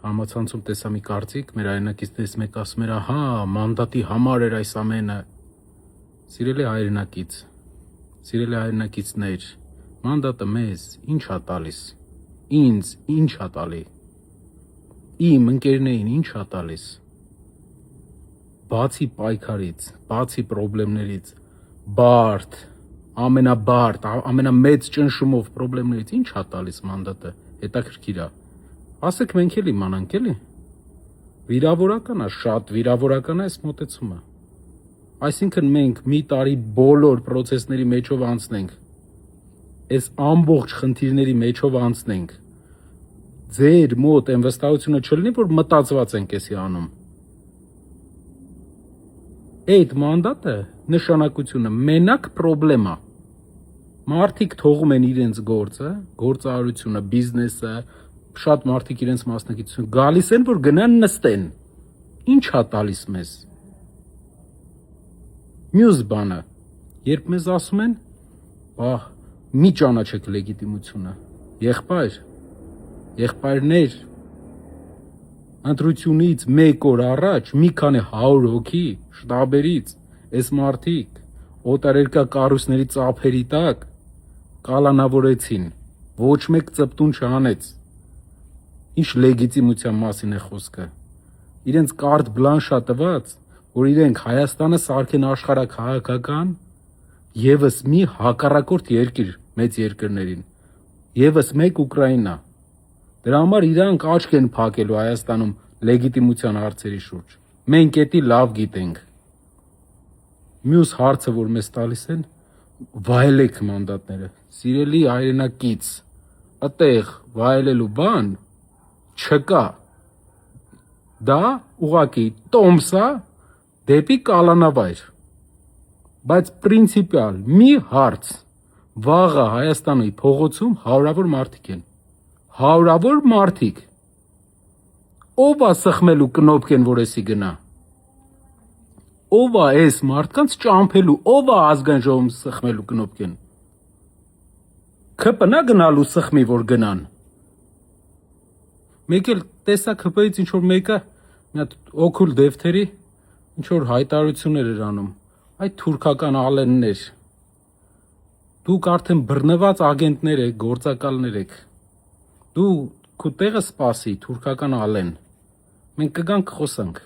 համացանցում տեսա մի կարծիք, մեր հայրենակիցներից մեկ ասում էր, ահա, մանդատի համար էր այս ամենը։ Սիրելի հայրենակիցներ, մանդատը մեզ ինչ ա տալիս, ինձ ինչ ա տալի, իմ ընկերներին ինչ ա տալիս, բացի պայքարից, բացի պրոբլեմներից, ամենամեծ ճնշումով պրոբլեմներից ինչ ա տալիս մանդատը, հետաքրքիր ա, ասեք մենք էլ իմանանք էլի, վիրավորական ա, շատ վիրավորական ա այս մոտեցումը, այսինքն մենք մի տարի բոլոր պրոցեսների մեջով անցնենք, այս ամբողջ խնդիրների մեջով անցնենք, ձեր մոտ այն վստահությունը չլինի, որ մտածված ենք էսի անում, այդ մանդատը նշանակությունը մենակ պրոբլեմ ա, մարդիկ թողում են իրենց գործը, գործարարությունը, բիզնեսը, շատ մարդիկ իրենց մասնագիտությունը գալիս են, որ գնան նստեն, ինչ ա տալիս մեզ, մյուս բանը, երբ մեզ ասում են, մի ճանաչեք լեգիտիմությունը, եղբայրներ, ընտրությունից մեկ օր առաջ մի քանի 100 հոգի շտաբերից, այս մարդիկ օտարերկրյա կառույցների ծափերի տակ կալանավորեցին, ոչ մեկ ծպտուն չանեց, ինչ լեգիտիմության մասին է խոսքը, իրենց կարտ բլանշ ա տված, որ իրենք Հայաստանը սարքեն աշխարհաքաղաքական եւս մի հակառակորդ երկիր մեծ երկրներին, եւս մեկ Ուկրաինա, դրա համար իրանք աչք են փակելու Հայաստանում լեգիտիմության հարցերի շուրջ, մենք էդի լավ գիտենք, մյուս հարցը, որ մեզ տալիս են, վայելեք մանդատները, սիրելի հայրենակից, այդտեղ վայելելու բան չկա, դա ուղղակի տոմս ա դեպի կալանավայր, բայց պրինցիպիալ մի հարց, վաղը Հայաստանի փողոցում հարյուրավոր մարդիկ են, հարյուրավոր մարդիկ, ով ա սխմելու կնոպկեն, որ էսի գնա, ով ա այս մարդկանց ճամփելու, ով ա ազգային ժողովում սխմելու կնոպկեն, ՔՊ-ն ա գնալու սխմի, որ գնան, մեկ էլ տեսա ՔՊ-ից ինչ-որ մեկը, մի հատ օքուլ դեվթերի, ինչ-որ հայտարարություններ էր անում, այդ թուրքական ալեններ, դուք արդեն բռնված ագենտներ եք, գործակալներ եք, դու քո տեղը սպասի, թուրքական ալեն, մենք կգանք խոսանք,